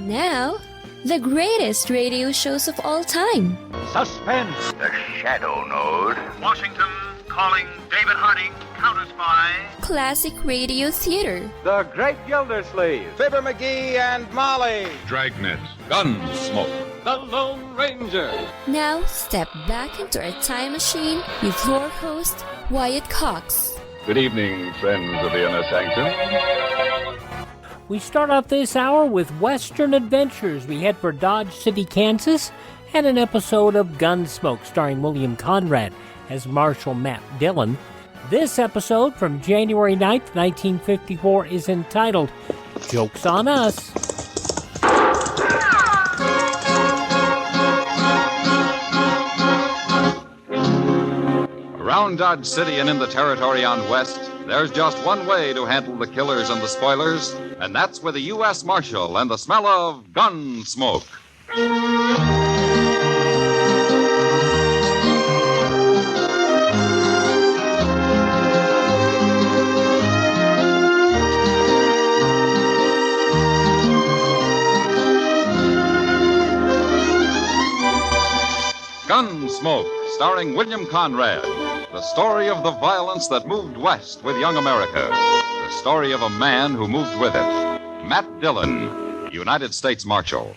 Now, the greatest radio shows of all time. Suspense. The Shadow Node. Washington calling David Harding, counter-spy. Classic radio theater. The Great Gildersleeve. Fibber McGee and Molly. Dragnet. Gunsmoke. The Lone Ranger. Now, step back into our time machine with your host, Wyatt Cox. Good evening, friends of the Inner Sanctum. We start off this hour with Western Adventures. We head for Dodge City, Kansas, and an episode of Gunsmoke starring William Conrad as Marshal Matt Dillon. This episode from January 9th, 1954 is entitled Joke's on Us. Around Dodge City and in the territory on West, there's just one way to handle the killers and the spoilers, and that's with a U.S. Marshal and the smell of gun smoke. Gunsmoke, starring William Conrad. The story of the violence that moved west with young America. The story of a man who moved with it. Matt Dillon, United States Marshal.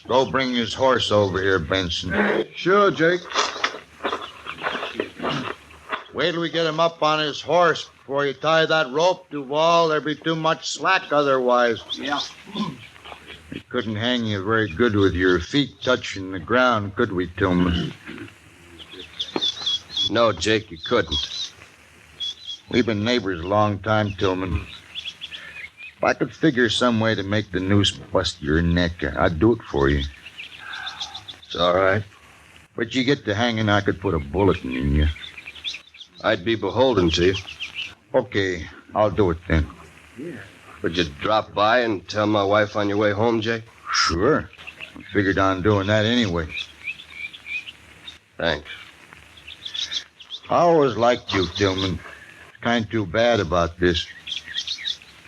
Go bring his horse over here, Benson. Sure, Jake. Wait till we get him up on his horse before you tie that rope, Duval. There'd be too much slack otherwise. Yeah. We couldn't hang you very good with your feet touching the ground, could we, Tillman? No, Jake, you couldn't. We've been neighbors a long time, Tillman. If I could figure some way to make the noose bust your neck, I'd do it for you. It's all right. But you get to hanging, I could put a bullet in you. I'd be beholden to you. Okay, I'll do it then. Would you drop by and tell my wife on your way home, Jake? Sure. I figured on doing that anyway. Thanks. I always liked you, Tillman. Kind too bad about this.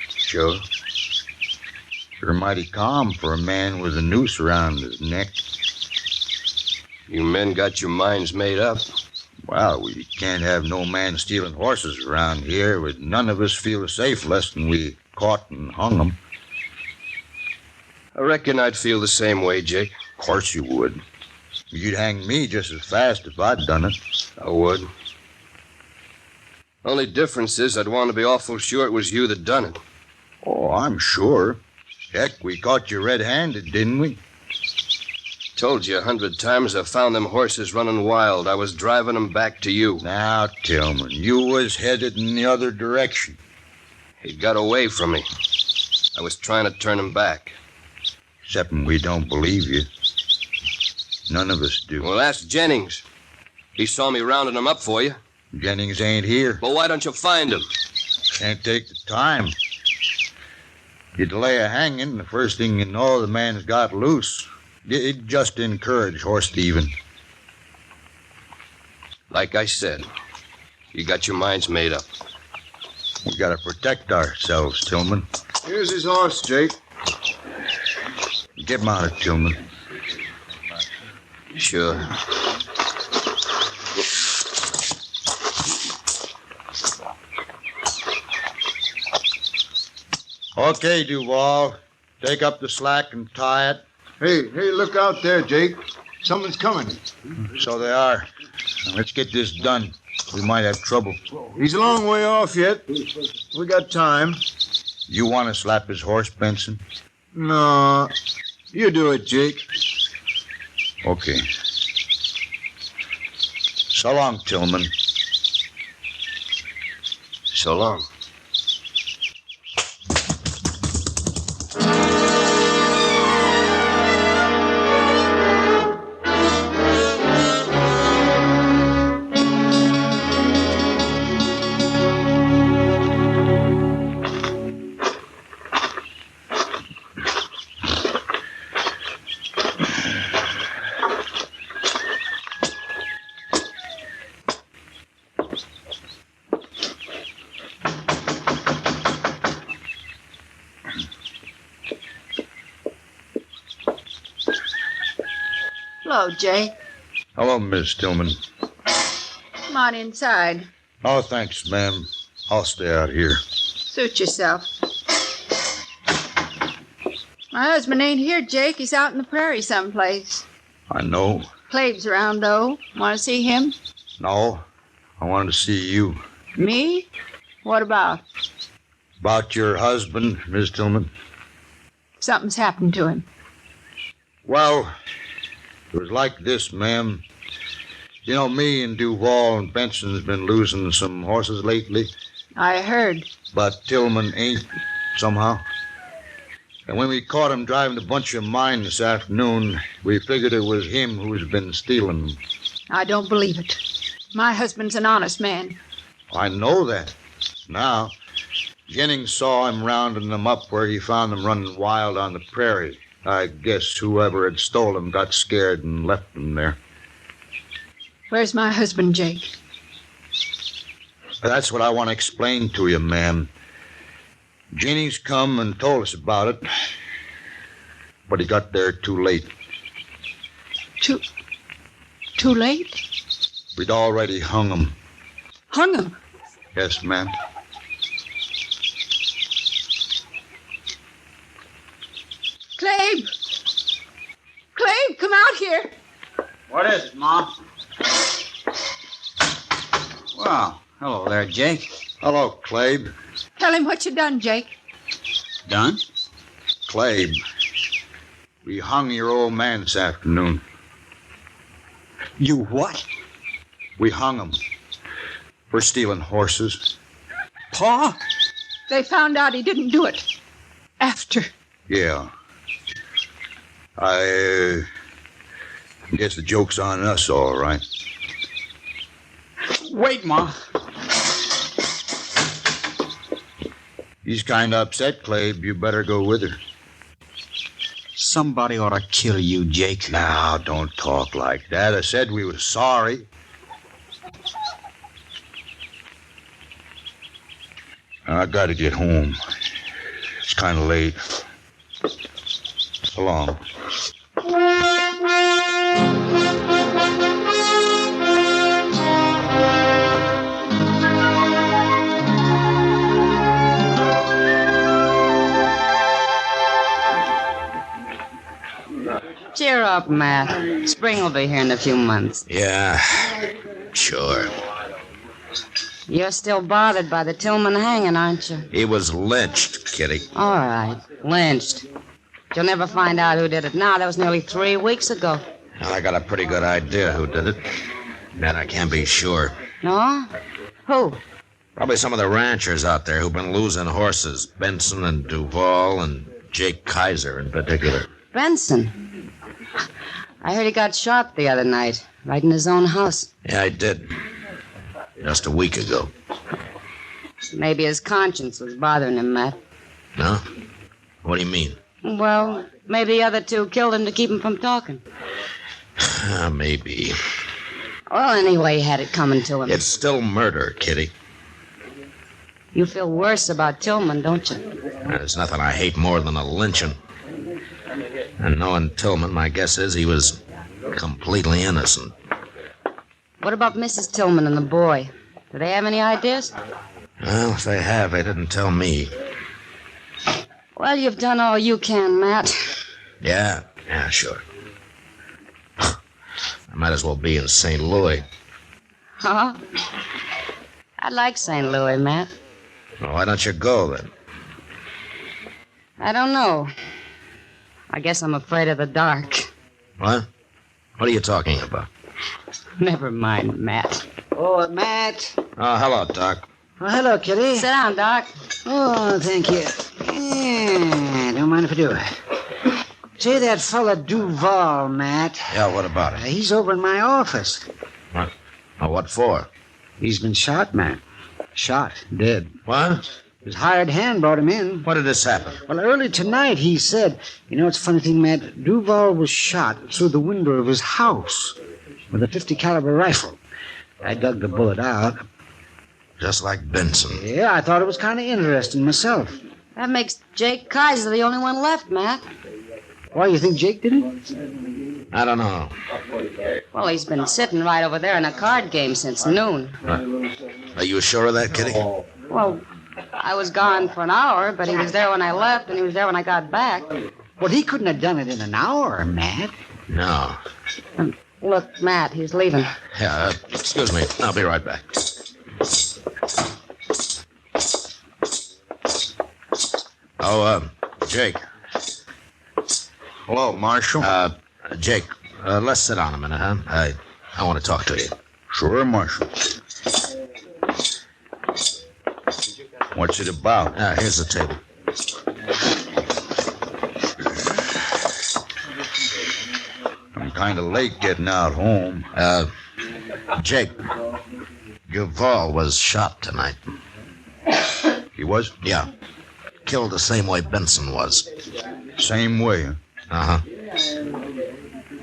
Sure. Sure mighty calm for a man with a noose around his neck. You men got your minds made up. Well, we can't have no man stealing horses around here. Would none of us feel safe less than we caught and hung them. I reckon I'd feel the same way, Jake. Of course you would. You'd hang me just as fast if I'd done it. I would. Only difference is I'd want to be awful sure it was you that done it. Oh, I'm sure. Heck, we caught you red-handed, didn't we? Told you 100 times I found them horses running wild. I was driving them back to you. Now, Tillman, you was headed in the other direction. He got away from me. I was trying to turn him back. Excepting we don't believe you. None of us do. Well, ask Jennings. He saw me rounding him up for you. Jennings ain't here. Well, why don't you find him? Can't take the time. You delay a hanging, the first thing you know, the man's got loose. It just encourage horse thieving. Like I said, you got your minds made up. We gotta protect ourselves, Tillman. Here's his horse, Jake. Get mounted, Tillman. Sure. Okay, Duval. Take up the slack and tie it. Hey, look out there, Jake. Someone's coming. So they are. Now, let's get this done. We might have trouble. He's a long way off yet. We got time. You want to slap his horse, Benson? No. You do it, Jake. Okay. So long, Tillman. So long. Hello, Jake. Hello, Miss Tillman. Come on inside. Oh, thanks, ma'am. I'll stay out here. Suit yourself. My husband ain't here, Jake. He's out in the prairie someplace. I know. Clave's around, though. Want to see him? No, I wanted to see you. Me? What about? About your husband, Miss Tillman. Something's happened to him. Well, it was like this, ma'am. You know, me and Duval and Benson's been losing some horses lately. I heard. But Tillman ain't, somehow. And when we caught him driving a bunch of mine this afternoon, we figured it was him who's been stealing them. I don't believe it. My husband's an honest man. I know that. Now, Jennings saw him rounding them up where he found them running wild on the prairie. I guess whoever had stole them got scared and left them there. Where's my husband, Jake? That's what I want to explain to you, ma'am. Jennings come and told us about it, but he got there too late. Too late? We'd already hung him. Hung him? Yes, ma'am. Clave! Clave, come out here! What is it, Ma? Well, hello there, Jake. Hello, Clabe. Tell him what you done, Jake. Done? Clabe, we hung your old man this afternoon. You what? We hung him for stealing horses. Pa? They found out he didn't do it. After. Yeah. I guess the joke's on us, all right. Wait, Ma. He's kind of upset, Clabe. You better go with her. Somebody ought to kill you, Jake. Now, don't talk like that. I said we were sorry. I gotta get home. It's kind of late. So long. Cheer up, Matt. Spring will be here in a few months. Yeah, sure. You're still bothered by the Tillman hanging, aren't you? He was lynched, Kitty. All right. Lynched. You'll never find out who did it now. That was nearly 3 weeks ago. Well, I got a pretty good idea who did it. And I can't be sure. No? Who? Probably some of the ranchers out there who've been losing horses. Benson and Duval and Jake Kaiser in particular. Benson. I heard he got shot the other night, right in his own house. Yeah, I did. Just a week ago. Maybe his conscience was bothering him, Matt. No? What do you mean? Well, maybe the other two killed him to keep him from talking. Maybe. Well, anyway, he had it coming to him. It's still murder, Kitty. You feel worse about Tillman, don't you? There's nothing I hate more than a lynching. And knowing Tillman, my guess is he was completely innocent. What about Mrs. Tillman and the boy? Do they have any ideas? Well, if they have, they didn't tell me. Well, you've done all you can, Matt. Yeah, sure. I might as well be in St. Louis. Huh? I like St. Louis, Matt. Well, why don't you go, then? I don't know. I guess I'm afraid of the dark. What? What are you talking about? Never mind, Matt. Oh, Matt. Oh, hello, Doc. Oh, hello, Kitty. Sit down, Doc. Oh, thank you. Yeah, don't mind if I do. Say, that fella Duval, Matt. Yeah, what about it? He's over in my office. What? Well, what for? He's been shot, Matt. Shot. Dead. What? His hired hand brought him in. When did this happen? Well, early tonight, he said. You know, it's a funny thing, Matt. Duval was shot through the window of his house with a .50 caliber rifle. I dug the bullet out. Just like Benson. Yeah, I thought it was kind of interesting myself. That makes Jake Kaiser the only one left, Matt. Why, you think Jake did it? I don't know. Well, he's been sitting right over there in a card game since noon. Are you sure of that, Kitty? Well, I was gone for an hour, but he was there when I left, and he was there when I got back. Well, he couldn't have done it in an hour, Matt. No. Look, Matt, he's leaving. Yeah, excuse me. I'll be right back. Oh, Jake. Hello, Marshal. Jake, let's sit down a minute, huh? I want to talk to you. Sure, Marshal. What's it about? Here's the table. I'm kind of late getting out home. Jake, Duvall was shot tonight. He was? Yeah. Killed the same way Benson was. Same way, huh? Uh-huh.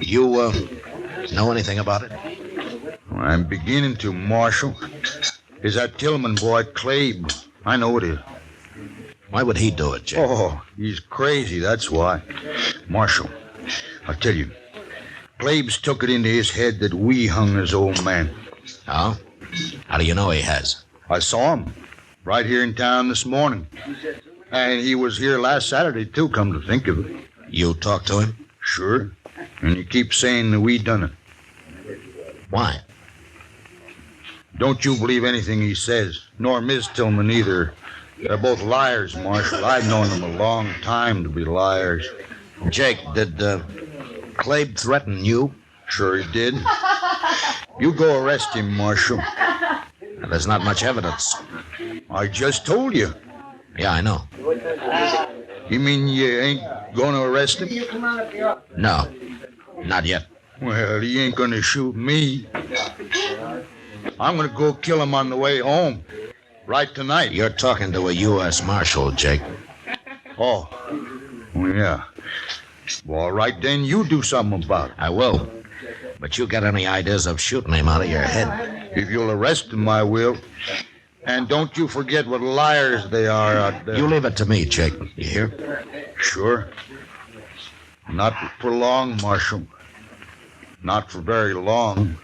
You, know anything about it? I'm beginning to, Marshal. Is that Tillman boy, Clabe. I know it is. Why would he do it, Jake? Oh, he's crazy, that's why. Marshal, I'll tell you. Clabe's took it into his head that we hung his old man. Oh? How do you know he has? I saw him right here in town this morning. And he was here last Saturday, too, come to think of it. You talked to him? Sure. And he keeps saying that we done it. Why? Don't you believe anything he says, nor Miss Tillman either. They're both liars, Marshal. I've known them a long time to be liars. Jake, did Clabe threaten you? Sure he did. You go arrest him, Marshal. There's not much evidence. I just told you. Yeah, I know. You mean you ain't going to arrest him? No, not yet. Well, he ain't going to shoot me. I'm going to go kill him on the way home. Right tonight. You're talking to a U.S. Marshal, Jake. Oh, yeah. Well, all right, then you do something about it. I will. But you got any ideas of shooting him out of your head? If you'll arrest him, I will. And don't you forget what liars they are out there. You leave it to me, Jake. You hear? Sure. Not for long, Marshal. Not for very long.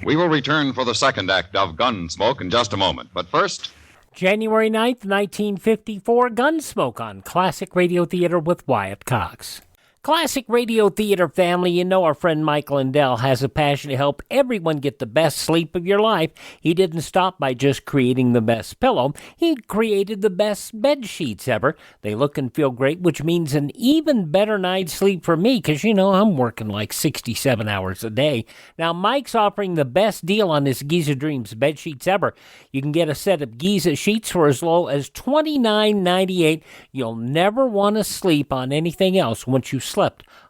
We will return for the second act of Gunsmoke in just a moment. But first... January 9th, 1954, Gunsmoke on Classic Radio Theater with Wyatt Cox. Classic Radio Theater family, you know our friend Mike Lindell has a passion to help everyone get the best sleep of your life. He didn't stop by just creating the best pillow. He created the best bed sheets ever. They look and feel great, which means an even better night's sleep for me, because, you know, I'm working like 67 hours a day. Now, Mike's offering the best deal on his Giza Dreams bed sheets ever. You can get a set of Giza sheets for as low as $29.98. You'll never want to sleep on anything else once you slept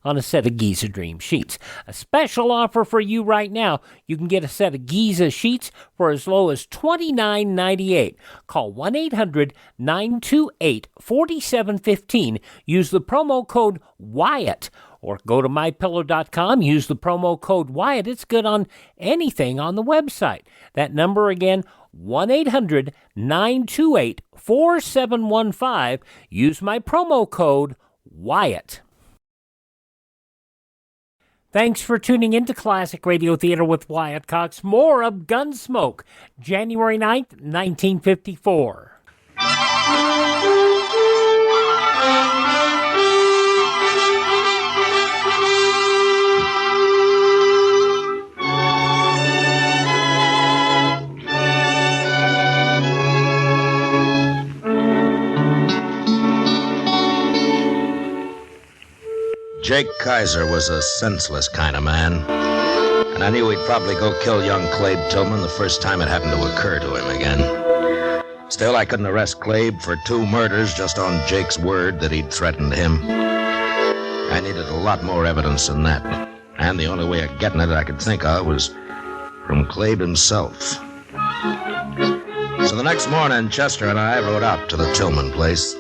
on a set of Giza Dream sheets. A special offer for you right now. You can get a set of Giza sheets for as low as $29.98. Call 1-800-928-4715. Use the promo code Wyatt. Or go to mypillow.com, use the promo code Wyatt. It's good on anything on the website. That number again, 1-800-928-4715. Use my promo code Wyatt. Thanks for tuning in to Classic Radio Theater with Wyatt Cox. More of Gunsmoke, January 9th, 1954. Jake Kaiser was a senseless kind of man, and I knew he'd probably go kill young Clabe Tillman the first time it happened to occur to him again. Still, I couldn't arrest Clabe for 2 murders just on Jake's word that he'd threatened him. I needed a lot more evidence than that, and the only way of getting it I could think of was from Clabe himself. So the next morning, Chester and I rode out to the Tillman place.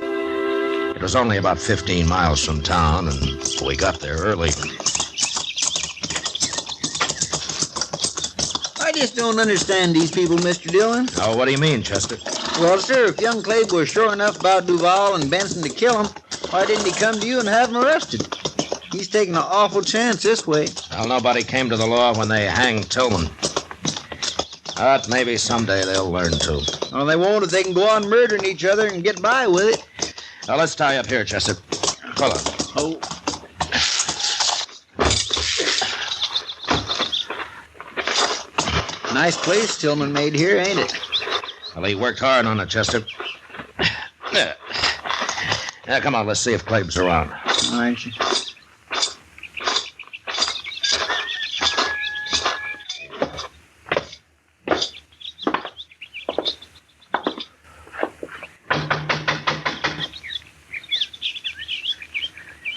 It was only about 15 miles from town, and we got there early. I just don't understand these people, Mr. Dillon. Oh, what do you mean, Chester? Well, sir, if young Clabe was sure enough about Duval and Benson to kill him, why didn't he come to you and have him arrested? He's taking an awful chance this way. Well, nobody came to the law when they hanged Tillman. But maybe someday they'll learn to. Well, they won't if they can go on murdering each other and get by with it. Now, let's tie up here, Chester. Hold on. Oh. Nice place Tillman made here, ain't it? Well, he worked hard on it, Chester. Now, come on, let's see if Clabe's around. All right, sir.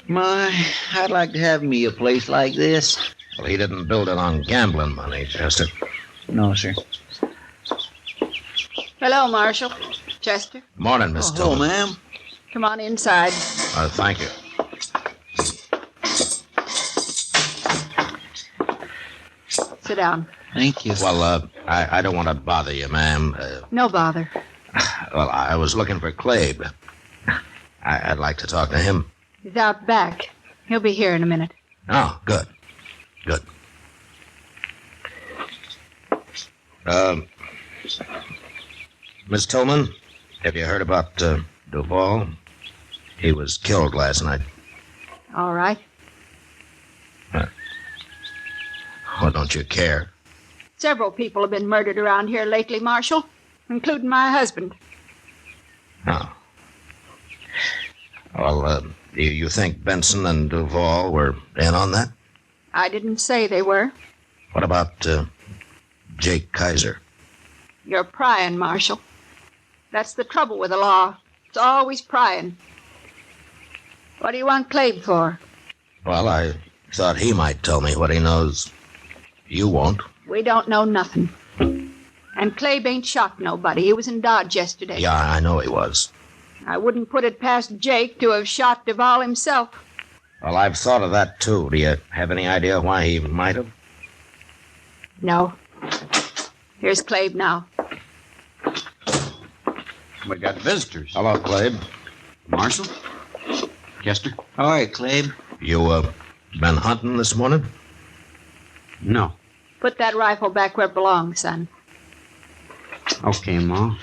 My, I'd like to have me a place like this. Well, he didn't build it on gambling money, Chester. No, sir. Hello, Marshal. Chester. Morning, Miss Hello, Tillman. ma'am. Come on inside. Thank you. Sit down. Thank you. Well, I don't want to bother you, ma'am. No bother. Well, I was looking for Clabe. I'd like to talk to him. He's out back. He'll be here in a minute. Oh, good. Good. Miss Tillman, have you heard about Duval? He was killed last night. All right. Well, don't you care? Several people have been murdered around here lately, Marshal, including my husband. Oh. Well, you think Benson and Duval were in on that? I didn't say they were. What about Jake Kaiser? You're prying, Marshal. That's the trouble with the law. It's always prying. What do you want Clabe for? Well, I thought he might tell me what he knows. You won't. We don't know nothing. And Clabe ain't shot nobody. He was in Dodge yesterday. Yeah, I know he was. I wouldn't put it past Jake to have shot Duval himself. Well, I've thought of that, too. Do you have any idea why he might have? No. Here's Clabe now. We got visitors. Hello, Clabe. Marshal? Chester? All right, Clabe. You, been hunting this morning? No. Put that rifle back where it belongs, son. Okay, Ma.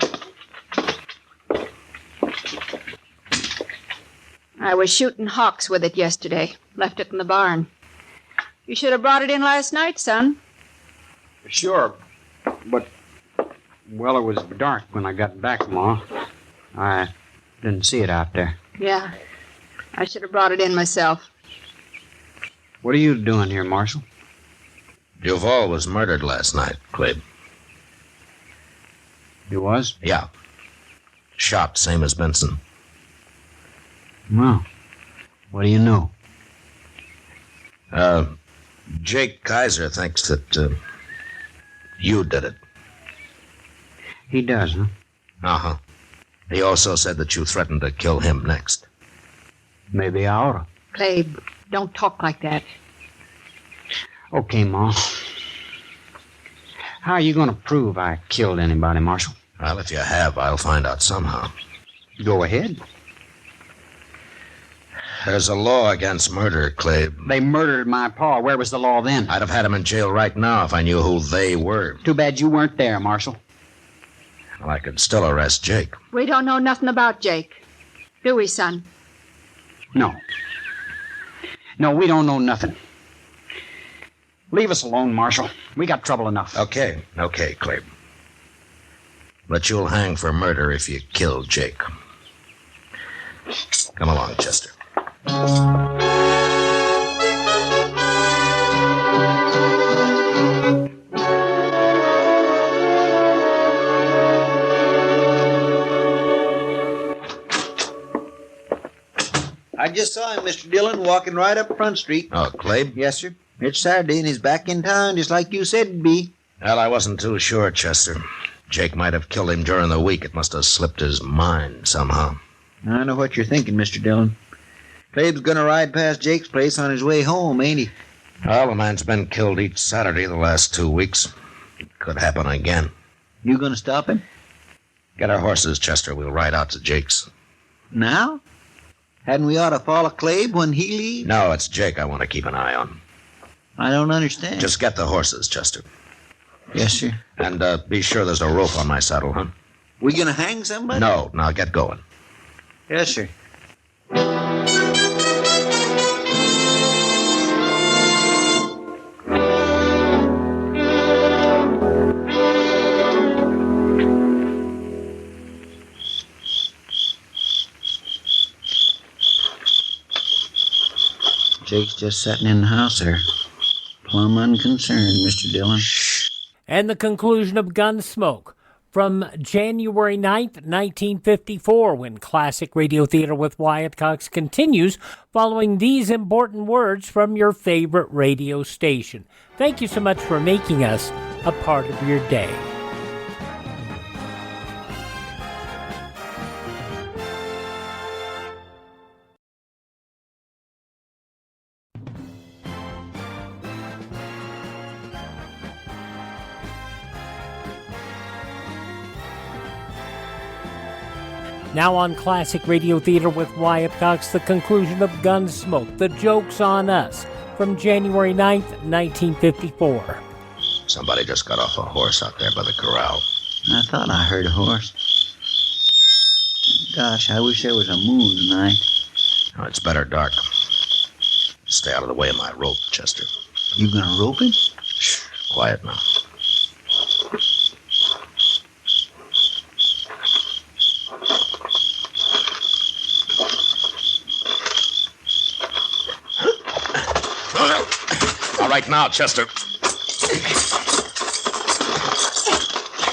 I was shooting hawks with it yesterday. Left it in the barn. You should have brought it in last night, son. Sure. But, well, it was dark when I got back, Ma. I didn't see it out there. Yeah. I should have brought it in myself. What are you doing here, Marshal? Duval was murdered last night, Clabe. He was? Yeah. Shot, same as Benson. Well, what do you know? Jake Kaiser thinks that, you did it. He does, huh? Uh-huh. He also said that you threatened to kill him next. Maybe I oughta. Clabe, don't talk like that. Okay, Ma. How are you going to prove I killed anybody, Marshal? Well, if you have, I'll find out somehow. Go ahead. There's a law against murder, Clabe. They murdered my pa. Where was the law then? I'd have had him in jail right now if I knew who they were. Too bad you weren't there, Marshal. Well, I could still arrest Jake. We don't know nothing about Jake. Do we, son? No. No, we don't know nothing. Leave us alone, Marshal. We got trouble enough. Okay, Clabe. But you'll hang for murder if you kill Jake. Come along, Chester. I just saw him, Mr. Dillon, walking right up Front Street. Oh, Clabe? Yes, sir. It's Saturday, and he's back in town, just like you said he'd be. Well, I wasn't too sure, Chester. Jake might have killed him during the week. It must have slipped his mind somehow. I know what you're thinking, Mr. Dillon. Clabe's gonna ride past Jake's place on his way home, ain't he? Well, the man's been killed each Saturday the last 2 weeks. It could happen again. You gonna stop him? Get our horses, Chester. We'll ride out to Jake's. Now? Hadn't we ought to follow Clabe when he leaves? No, it's Jake I want to keep an eye on. I don't understand. Just get the horses, Chester. Yes, sir. And be sure there's a rope on my saddle, huh? We gonna hang somebody? No, now get going. Yes, sir. Jake's just sitting in the house there. Plumb unconcerned, Mr. Dillon. And the conclusion of Gunsmoke from January 9th, 1954, when Classic Radio Theater with Wyatt Cox continues following these important words from your favorite radio station. Thank you so much for making us a part of your day. Now on Classic Radio Theater with Wyatt Cox, the conclusion of Gunsmoke, The Joke's on Us, from January 9th, 1954. Somebody just got off a horse out there by the corral. I thought I heard a horse. Gosh, I wish there was a moon tonight. Oh, it's better dark. Stay out of the way of my rope, Chester. You gonna rope him? Shh, quiet now. All right, now, Chester.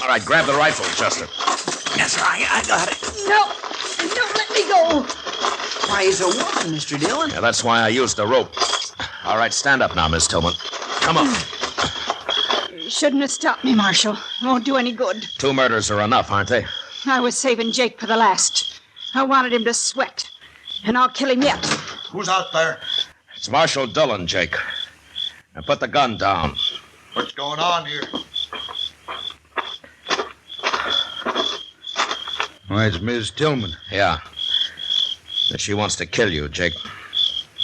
All right, grab the rifle, Chester. Yes, sir, I got it. No, don't let me go. Why, he's a woman, Mr. Dillon. Yeah, that's why I used the rope. All right, stand up now, Miss Tillman. Come on. You shouldn't have stopped me, Marshal. It won't do any good. 2 murders are enough, aren't they? I was saving Jake for the last. I wanted him to sweat. And I'll kill him yet. Who's out there? It's Marshal Dillon, Jake. Now put the gun down. What's going on here? Why, it's Miss Tillman. Yeah. She wants to kill you, Jake.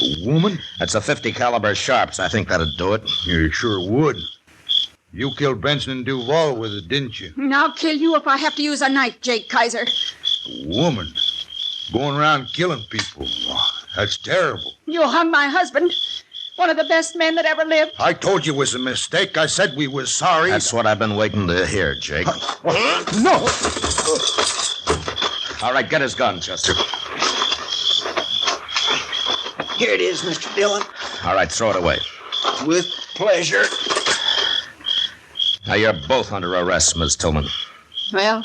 A woman? That's a .50 caliber Sharps. I think that'd do it. You sure would. You killed Benson and Duval with it, didn't you? And I'll kill you if I have to use a knife, Jake Kaiser. A woman? Going around killing people. That's terrible. You hung my husband. One of the best men that ever lived. I told you it was a mistake. I said we was sorry. That's what I've been waiting to hear, Jake. No! All right, get his gun, Chester. Here it is, Mr. Dillon. All right, throw it away. With pleasure. Now, you're both under arrest, Miss Tillman. Well,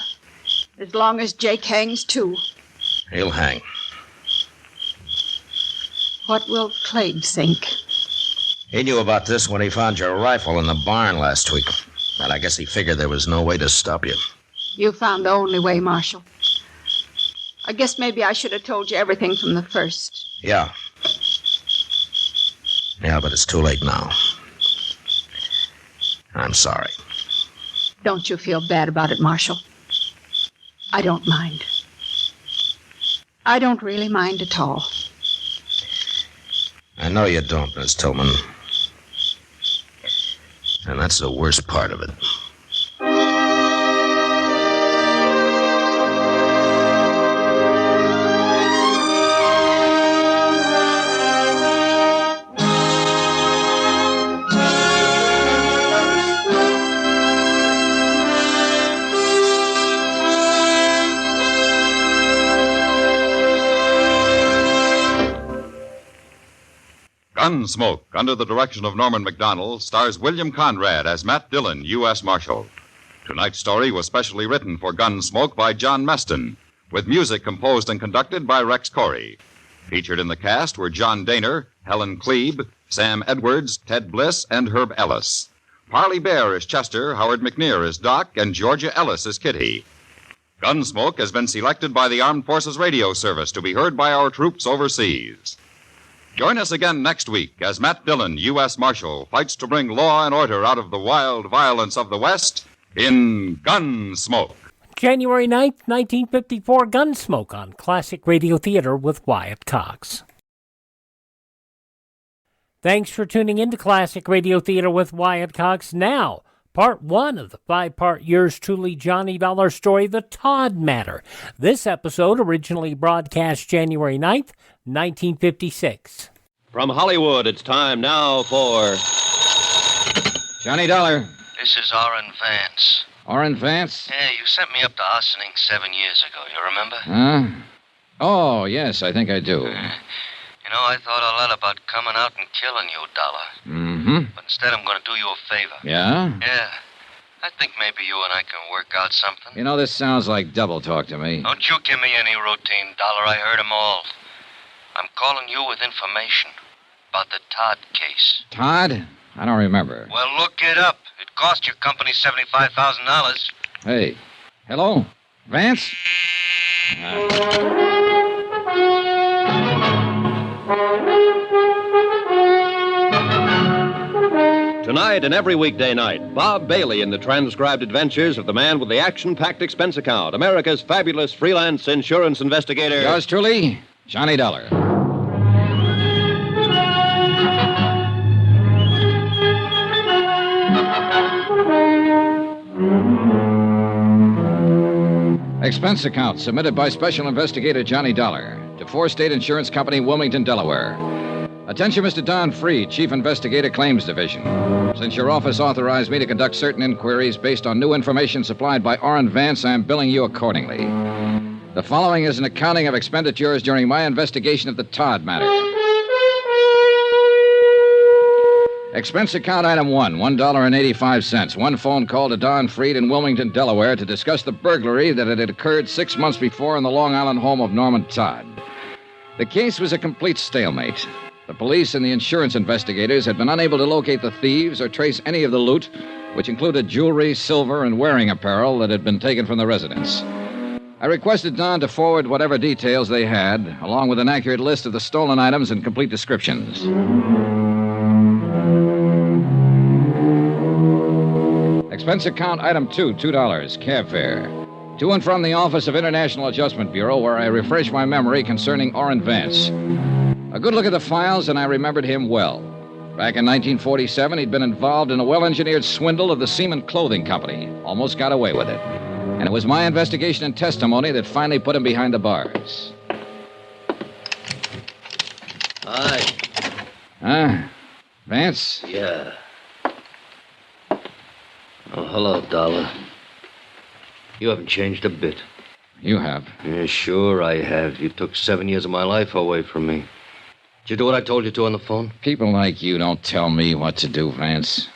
as long as Jake hangs, too. He'll hang. What will Clabe think? He knew about this when he found your rifle in the barn last week. And I guess he figured there was no way to stop you. You found the only way, Marshal. I guess maybe I should have told you everything from the first. Yeah. Yeah, but it's too late now. I'm sorry. Don't you feel bad about it, Marshal? I don't mind. I don't really mind at all. I know you don't, Miss Tillman. And that's the worst part of it. Gunsmoke, under the direction of Norman Macdonnell, stars William Conrad as Matt Dillon, U.S. Marshal. Tonight's story was specially written for Gunsmoke by John Meston, with music composed and conducted by Rex Corey. Featured in the cast were John Daner, Helen Klebe, Sam Edwards, Ted Bliss, and Herb Ellis. Parley Bear is Chester, Howard McNear is Doc, and Georgia Ellis is Kitty. Gunsmoke has been selected by the Armed Forces Radio Service to be heard by our troops overseas. Join us again next week as Matt Dillon, U.S. Marshal, fights to bring law and order out of the wild violence of the West in Gunsmoke. January 9th, 1954, Gunsmoke on Classic Radio Theater with Wyatt Cox. Thanks for tuning in to Classic Radio Theater with Wyatt Cox. Now, Part 1 of the 5-part yours truly Johnny Dollar story, The Todd Matter. This episode originally broadcast January 9th, 1956. From Hollywood, it's time now for Johnny Dollar. This is Orrin Vance. Orrin Vance? Yeah, you sent me up to Ossining 7 years ago, you remember? Huh? Oh, yes, I think I do. You know, I thought a lot about coming out and killing you, Dollar. Mm-hmm. But instead, I'm going to do you a favor. Yeah? Yeah. I think maybe you and I can work out something. You know, this sounds like double talk to me. Don't you give me any routine, Dollar. I heard 'em all. I'm calling you with information about the Todd case. Todd? I don't remember. Well, look it up. It cost your company $75,000. Hey. Hello? Vance? Tonight and every weekday night, Bob Bailey in the transcribed adventures of the man with the action-packed expense account, America's fabulous freelance insurance investigator. Yours truly, Johnny Dollar. Expense account submitted by Special Investigator Johnny Dollar to 4 State Insurance Company, Wilmington, Delaware. Attention, Mr. Don Freed, Chief Investigator, Claims Division. Since your office authorized me to conduct certain inquiries based on new information supplied by Orrin Vance, I am billing you accordingly. The following is an accounting of expenditures during my investigation of the Todd matter. Expense account item 1, $1.85. One phone call to Don Freed in Wilmington, Delaware to discuss the burglary that had occurred 6 months before in the Long Island home of Norman Todd. The case was a complete stalemate. The police and the insurance investigators had been unable to locate the thieves or trace any of the loot, which included jewelry, silver, and wearing apparel that had been taken from the residence. I requested Don to forward whatever details they had, along with an accurate list of the stolen items and complete descriptions. Expense account item 2, $2, cab fare. To and from the Office of International Adjustment Bureau, where I refresh my memory concerning Orrin Vance. A good look at the files, and I remembered him well. Back in 1947, he'd been involved in a well-engineered swindle of the Seaman Clothing Company. Almost got away with it. And it was my investigation and testimony that finally put him behind the bars. Hi. Huh? Vance? Yeah. Oh, hello, Dollar. You haven't changed a bit. You have. Yeah, sure I have. You took 7 years of my life away from me. Did you do what I told you to on the phone? People like you don't tell me what to do, Vance.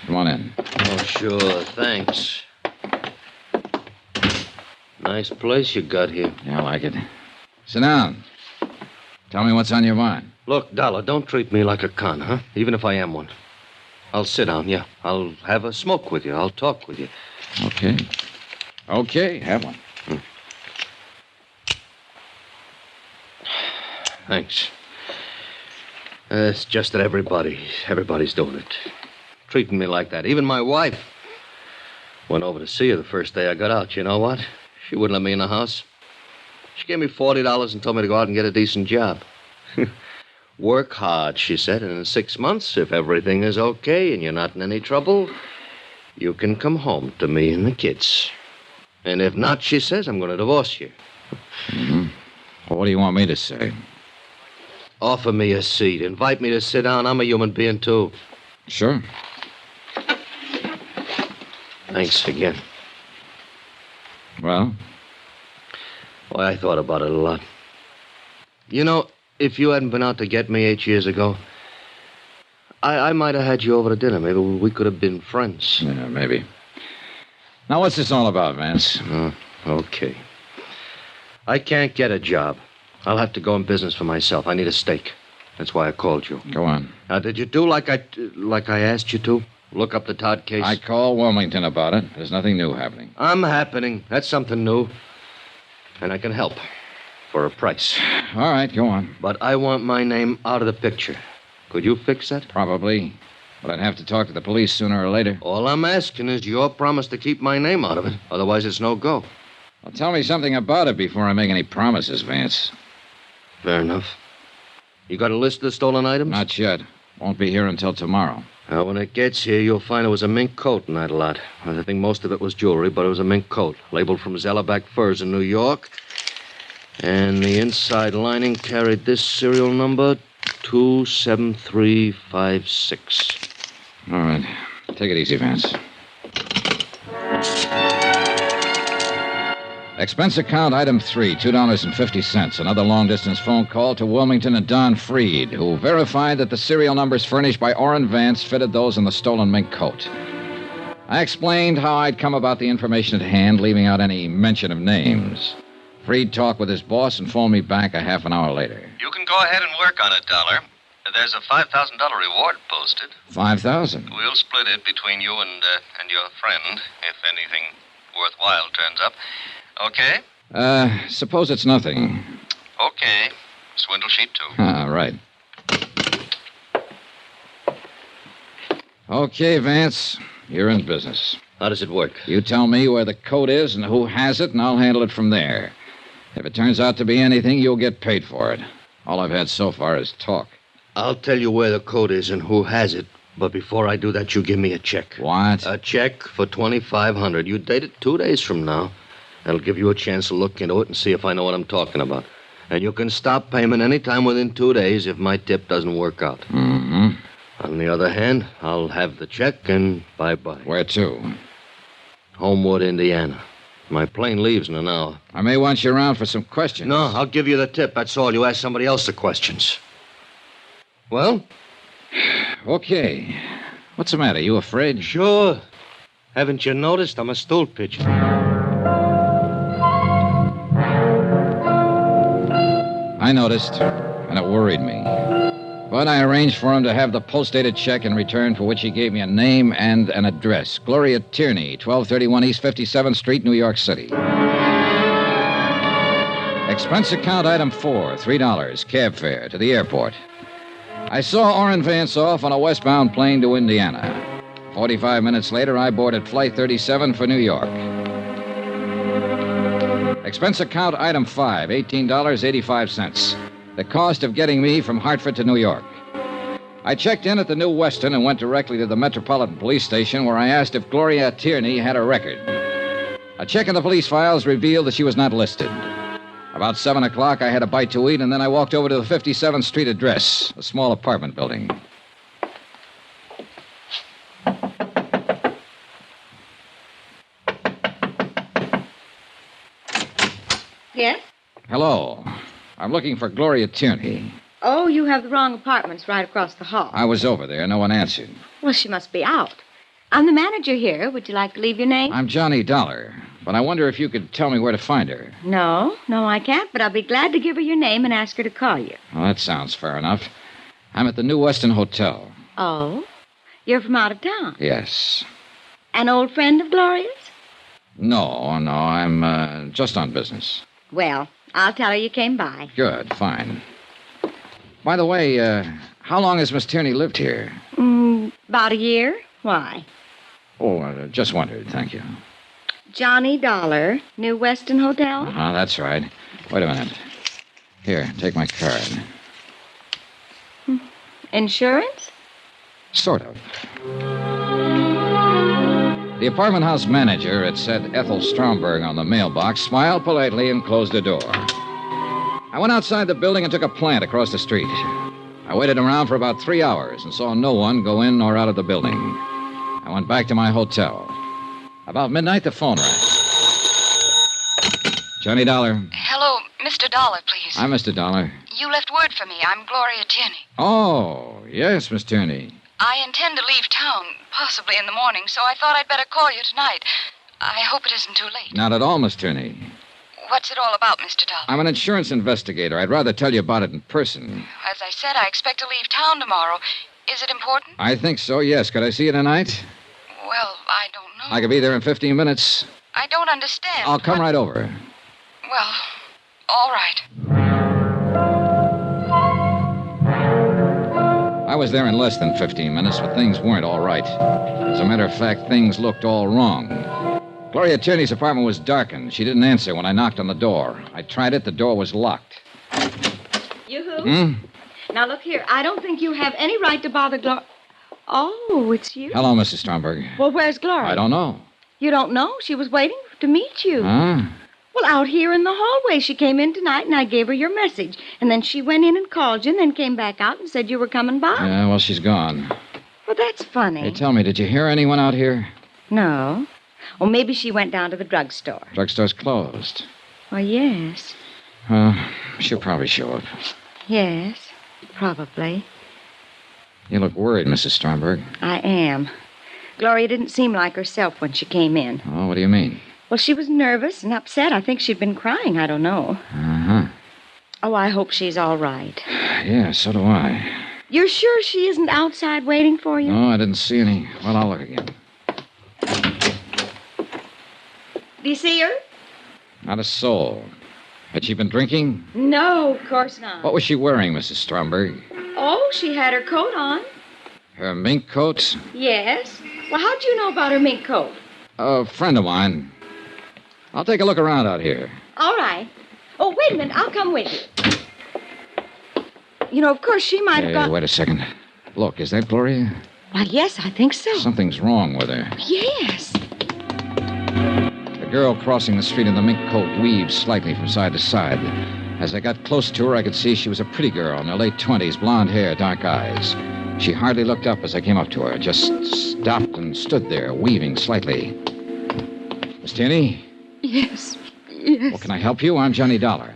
Come on in. Oh, sure. Thanks. Nice place you got here. Yeah, I like it. Sit down. Tell me what's on your mind. Look, Dollar, don't treat me like a con, huh? Even if I am one. I'll sit down, yeah. I'll have a smoke with you. I'll talk with you. Okay. Okay, have one. Thanks. It's just that everybody's doing it. Treating me like that. Even my wife. Went over to see her the first day I got out. You know what? She wouldn't let me in the house. She gave me $40 and told me to go out and get a decent job. Work hard, she said, and in 6 months, if everything is okay and you're not in any trouble, you can come home to me and the kids. And if not, she says, I'm going to divorce you. Mm-hmm. Well, what do you want me to say? Offer me a seat. Invite me to sit down. I'm a human being, too. Sure. Thanks again. Well? Why, I thought about it a lot. You know, if you hadn't been out to get me 8 years ago, I might have had you over to dinner. Maybe we could have been friends. Yeah, maybe. Now, what's this all about, Vance? Okay. I can't get a job. I'll have to go in business for myself. I need a stake. That's why I called you. Go on. Now, did you do like I asked you to? Look up the Todd case. I called Wilmington about it. There's nothing new happening. I'm happening. That's something new. And I can help. For a price. All right, go on. But I want my name out of the picture. Could you fix that? Probably. But I'd have to talk to the police sooner or later. All I'm asking is your promise to keep my name out of it. Otherwise, it's no go. Well, tell me something about it before I make any promises, Vance. Fair enough. You got a list of the stolen items? Not yet. Won't be here until tomorrow. Now, when it gets here, you'll find it was a mink coat in that lot. I think most of it was jewelry, but it was a mink coat, labeled from Zellerback Furs in New York. And the inside lining carried this serial number, 27356. All right. Take it easy, Vance. Expense account item 3, $2.50. Another long-distance phone call to Wilmington and Don Freed, who verified that the serial numbers furnished by Orrin Vance fitted those in the stolen mink coat. I explained how I'd come about the information at hand, leaving out any mention of names. Freed talked with his boss and phoned me back a half an hour later. You can go ahead and work on it, Dollar. There's a $5,000 reward posted. $5,000? We'll split it between you and your friend, if anything worthwhile turns up. Okay? Suppose it's nothing. Okay. Swindle sheet 2. Right. Okay, Vance. You're in business. How does it work? You tell me where the coat is and who has it, and I'll handle it from there. If it turns out to be anything, you'll get paid for it. All I've had so far is talk. I'll tell you where the coat is and who has it. But before I do that, you give me a check. What? A check for $2,500. You date it 2 days from now. That'll give you a chance to look into it and see if I know what I'm talking about. And you can stop payment any time within 2 days if my tip doesn't work out. Mm-hmm. On the other hand, I'll have the check and bye-bye. Where to? Homewood, Indiana. My plane leaves in an hour. I may want you around for some questions. No, I'll give you the tip. That's all. You ask somebody else the questions. Well? Okay. What's the matter? You afraid? Sure. Haven't you noticed? I'm a stool pigeon. I noticed, and it worried me. But I arranged for him to have the post-dated check in return, for which he gave me a name and an address. Gloria Tierney, 1231 East 57th Street, New York City. Expense account item 4, $3, cab fare to the airport. I saw Orrin Vance off on a westbound plane to Indiana. 45 minutes later, I boarded Flight 37 for New York. Expense account item 5, $18.85. The cost of getting me from Hartford to New York. I checked in at the New Weston and went directly to the Metropolitan Police Station, where I asked if Gloria Tierney had a record. A check in the police files revealed that she was not listed. About 7 o'clock, I had a bite to eat, and then I walked over to the 57th Street address, a small apartment building. Yes? Hello. I'm looking for Gloria Tierney. Oh, you have the wrong apartments right across the hall. I was over there. No one answered. Well, she must be out. I'm the manager here. Would you like to leave your name? I'm Johnny Dollar, but I wonder if you could tell me where to find her. No, I can't, but I'll be glad to give her your name and ask her to call you. Well, that sounds fair enough. I'm at the New Weston Hotel. Oh? You're from out of town? Yes. An old friend of Gloria's? No, I'm just on business. Well, I'll tell her you came by. Good, fine. By the way, how long has Miss Tierney lived here? About a year. Why? Oh, just wondered, thank you. Johnny Dollar, New Weston Hotel? That's right. Wait a minute. Here, take my card. Insurance? Sort of. The apartment house manager, it said Ethel Stromberg on the mailbox, smiled politely and closed the door. I went outside the building and took a plant across the street. I waited around for about 3 hours and saw no one go in or out of the building. I went back to my hotel. About midnight, the phone rang. Johnny Dollar. Hello, Mr. Dollar, please. I'm Mr. Dollar. You left word for me. I'm Gloria Tierney. Oh, yes, Miss Tierney. I intend to leave town, possibly in the morning, so I thought I'd better call you tonight. I hope it isn't too late. Not at all, Miss Tierney. What's it all about, Mr. Dollar? I'm an insurance investigator. I'd rather tell you about it in person. As I said, I expect to leave town tomorrow. Is it important? I think so, yes. Could I see you tonight? Well, I don't know. I could be there in 15 minutes. I don't understand. I'll come right over. Well, all right. I was there in less than 15 minutes, but things weren't all right. As a matter of fact, things looked all wrong. Gloria Tierney's apartment was darkened. She didn't answer when I knocked on the door. I tried it. The door was locked. Yoo-hoo. Now, look here. I don't think you have any right to bother Gloria. Oh, it's you. Hello, Mrs. Stromberg. Well, where's Gloria? I don't know. You don't know? She was waiting to meet you. Huh? Well, out here in the hallway. She came in tonight, and I gave her your message. And then she went in and called you, and then came back out and said you were coming by. Yeah, well, she's gone. Well, that's funny. Hey, tell me, did you hear anyone out here? No. Well, maybe she went down to the drugstore. Drugstore's closed. Well, yes. She'll probably show up. Yes, probably. You look worried, Mrs. Stromberg. I am. Gloria didn't seem like herself when she came in. Oh, what do you mean? Well, she was nervous and upset. I think she'd been crying. I don't know. Uh-huh. Oh, I hope she's all right. Yeah, so do I. You're sure she isn't outside waiting for you? No, I didn't see any. Well, I'll look again. Do you see her? Not a soul. Had she been drinking? No, of course not. What was she wearing, Mrs. Stromberg? Oh, she had her coat on. Her mink coat? Yes. Well, how'd you know about her mink coat? A friend of mine. I'll take a look around out here. All right. Oh, wait a minute. I'll come with you. You know, of course, she might have Hey, got... wait a second. Look, is that Gloria? Why, yes, I think so. Something's wrong with her. Yes. The girl crossing the street in the mink coat weaved slightly from side to side. As I got close to her, I could see she was a pretty girl in her late 20s, blonde hair, dark eyes. She hardly looked up as I came up to her, just stopped and stood there, weaving slightly. Miss Tierney? Yes. Yes. Well, can I help you? I'm Johnny Dollar.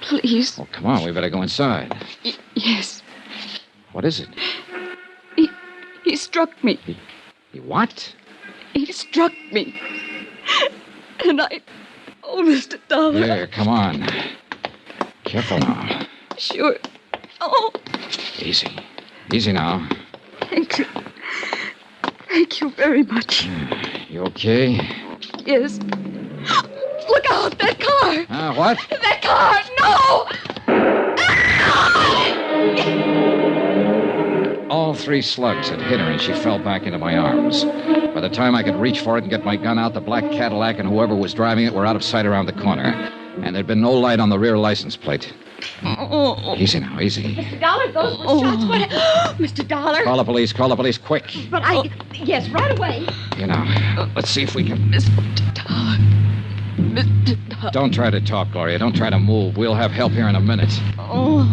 Please. Oh, come on, we better go inside. Yes. What is it? He struck me. He what? He struck me. And I... Oh, Mr. Dollar. Here, come on. Careful now. Sure. Oh. Easy. Easy now. Thank you. Thank you very much. You okay? Yes. Look out! That car! What? That car! No! All three slugs had hit her, and she fell back into my arms. By the time I could reach for it and get my gun out, the black Cadillac and whoever was driving it were out of sight around the corner. And there'd been no light on the rear license plate. Oh. Easy now, easy. Mr. Dollar, those were shots. What? Mr. Dollar. Call the police, quick. But yes, right away. You know, let's see if we can... Mr. Dollar. Mr. Dollar. Don't try to talk, Gloria. Don't try to move. We'll have help here in a minute. Oh.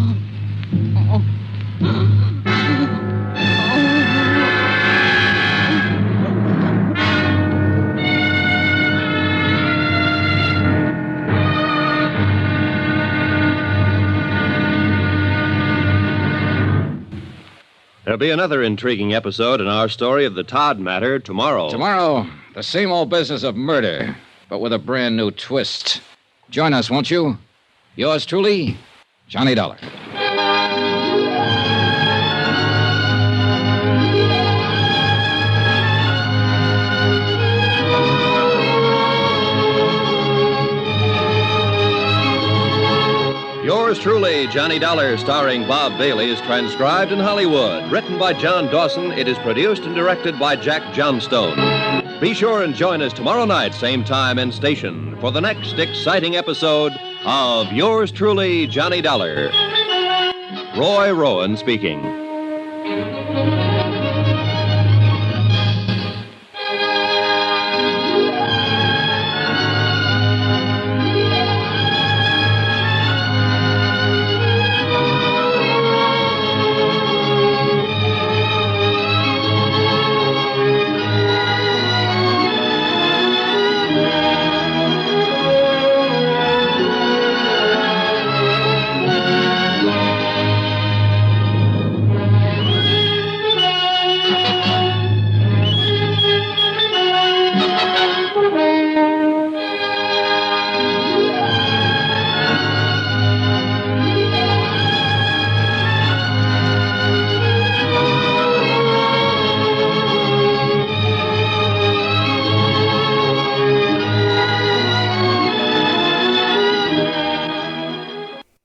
There'll be another intriguing episode in our story of the Todd Matter tomorrow. Tomorrow, the same old business of murder, but with a brand new twist. Join us, won't you? Yours truly, Johnny Dollar. Yours truly, Johnny Dollar, starring Bob Bailey, is transcribed in Hollywood. Written by John Dawson, it is produced and directed by Jack Johnstone. Be sure and join us tomorrow night, same time and station, for the next exciting episode of Yours truly, Johnny Dollar. Roy Rowan speaking.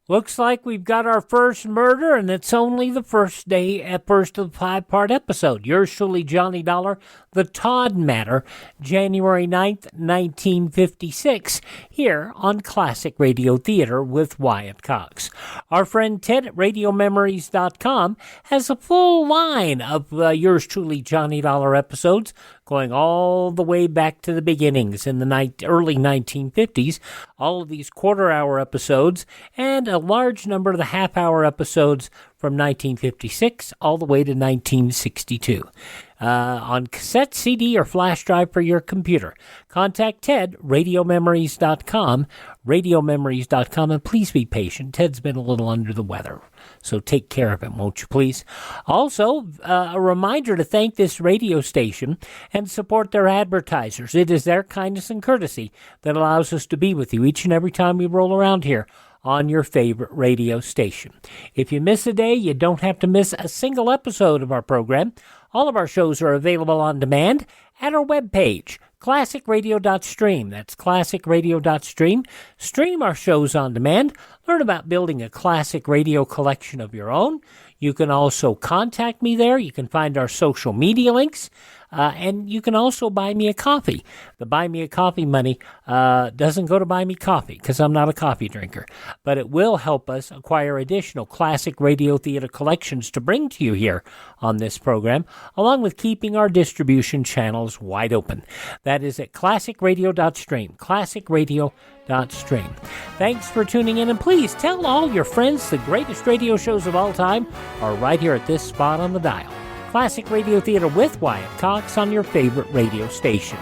Looks like we've got our first murder, and it's only the first of the 5-part episode. Yours truly, Johnny Dollar, The Todd Matter, January 9th, 1956, here on Classic Radio Theater with Wyatt Cox. Our friend Ted at RadioMemories.com has a full line of Yours truly, Johnny Dollar episodes, going all the way back to the beginnings in the early 1950s, all of these quarter-hour episodes, and a large number of the half-hour episodes from 1956 all the way to 1962. On cassette, CD, or flash drive for your computer. Contact Ted, RadioMemories.com, RadioMemories.com, and please be patient. Ted's been a little under the weather, so take care of him, won't you please? Also, a reminder to thank this radio station and support their advertisers. It is their kindness and courtesy that allows us to be with you each and every time we roll around here on your favorite radio station. If you miss a day, you don't have to miss a single episode of our program. All of our shows are available on demand at our webpage, classicradio.stream. That's classicradio.stream. Stream our shows on demand. Learn about building a classic radio collection of your own. You can also contact me there. You can find our social media links. And you can also buy me a coffee. The buy me a coffee money doesn't go to buy me coffee because I'm not a coffee drinker. But it will help us acquire additional classic radio theater collections to bring to you here on this program, along with keeping our distribution channels wide open. That is at classicradio.stream. Classicradio.stream. Thanks for tuning in, and please tell all your friends the greatest radio shows of all time are right here at this spot on the dial. Classic Radio Theater with Wyatt Cox on your favorite radio station.